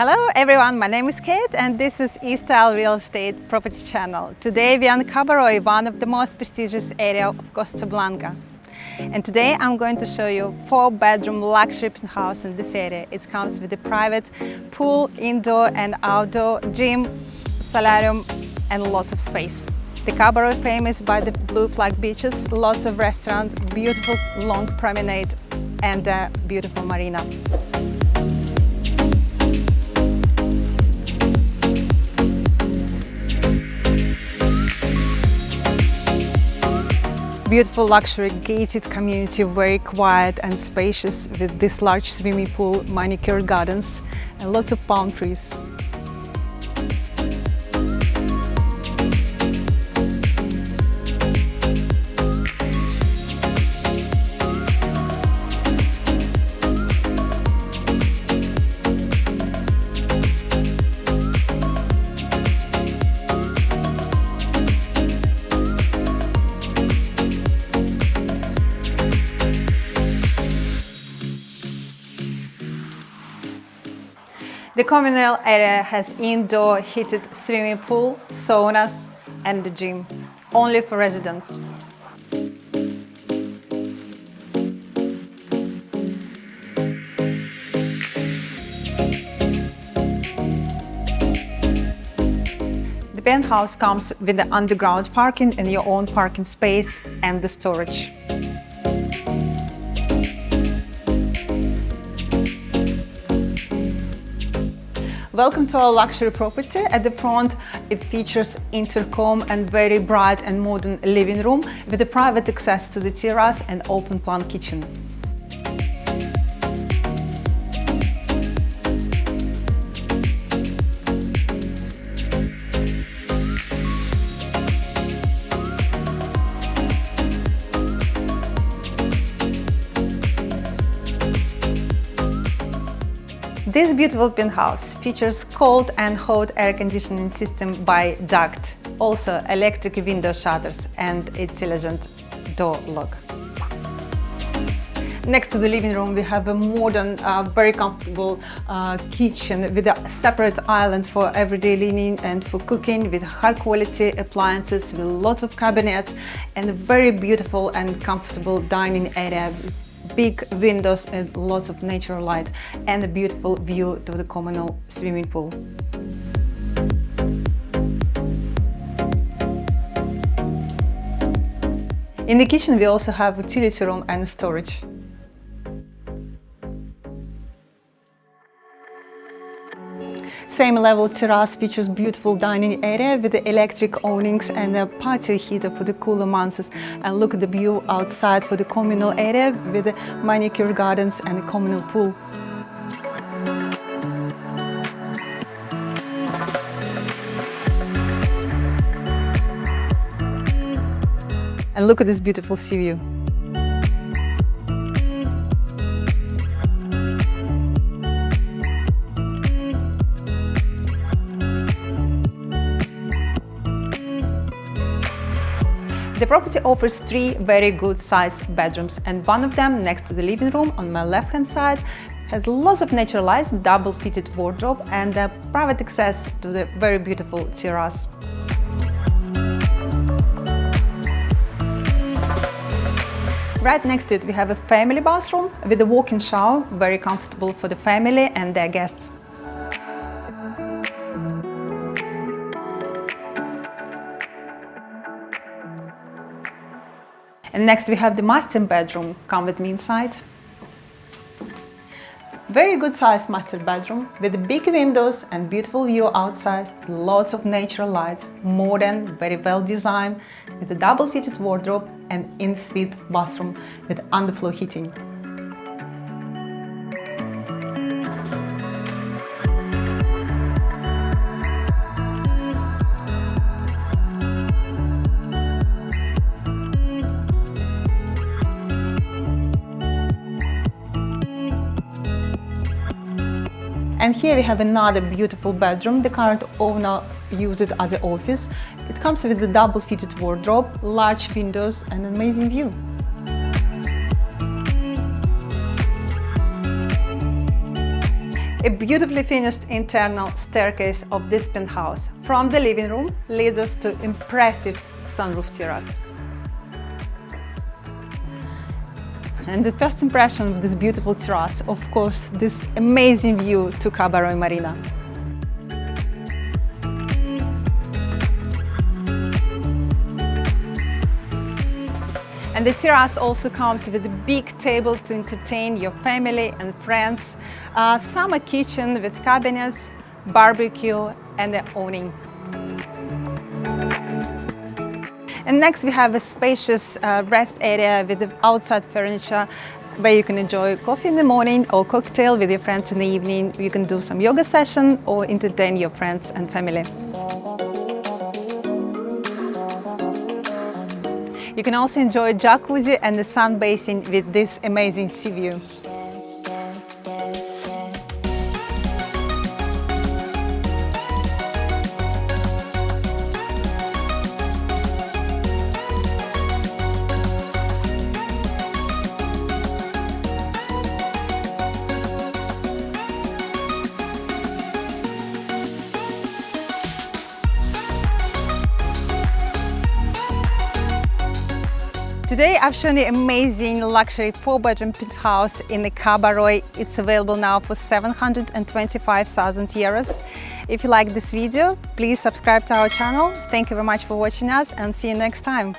Hello everyone, my name is Kate and this is eStyle Real Estate Property Channel. Today we are in Cabo Roig, one of the most prestigious areas of Costa Blanca. And today I'm going to show you 4-bedroom luxury penthouse in this area. It comes with a private pool, indoor and outdoor gym, solarium and lots of space. The Cabo Roig famous by the blue flag beaches, lots of restaurants, beautiful long promenade and a beautiful marina. Beautiful luxury gated community, very quiet and spacious with this large swimming pool, manicured gardens and lots of palm trees. The communal area has indoor heated swimming pool, saunas and the gym, only for residents. The penthouse comes with the underground parking and your own parking space and the storage. Welcome to our luxury property. At the front, it features intercom and very bright and modern living room with a private access to the terrace and open-plan kitchen. This beautiful penthouse features cold and hot air conditioning system by duct, also electric window shutters and intelligent door lock. Next to the living room we have a modern, very comfortable kitchen with a separate island for everyday living and for cooking, with high quality appliances, with lots of cabinets and a very beautiful and comfortable dining area. Big windows and lots of natural light and a beautiful view to the communal swimming pool. In the kitchen we also have utility room and storage. Same level terrace features beautiful dining area with the electric awnings and a patio heater for the cooler months. And look at the view outside for the communal area with the manicured gardens and a communal pool. And look at this beautiful sea view. The property offers 3 very good sized bedrooms, and one of them next to the living room on my left hand side has lots of natural lights, double fitted wardrobe and a private access to the very beautiful terrace. Right next to it we have a family bathroom with a walk-in shower, very comfortable for the family and their guests. And next we have the master bedroom. Come with me inside. Very good sized master bedroom with big windows and beautiful view outside, lots of natural lights, modern, very well designed, with a double fitted wardrobe and in-suite bathroom with underfloor heating. And here we have another beautiful bedroom. The current owner uses it as an office. It comes with a double fitted wardrobe, large windows and an amazing view. A beautifully finished internal staircase of this penthouse from the living room leads us to impressive sunroof terrace. And the first impression of this beautiful terrace, of course, this amazing view to Cabo Roig Marina. And the terrace also comes with a big table to entertain your family and friends, summer kitchen with cabinets, barbecue and an awning. And next we have a spacious rest area with the outside furniture where you can enjoy coffee in the morning or cocktail with your friends in the evening. You can do some yoga session or entertain your friends and family. You can also enjoy jacuzzi and the sun basin with this amazing sea view. Today I've shown you amazing luxury 4-bedroom penthouse in the Cabo Roig. It's available now for 725,000 euros. If you like this video, please subscribe to our channel. Thank you very much for watching us and see you next time.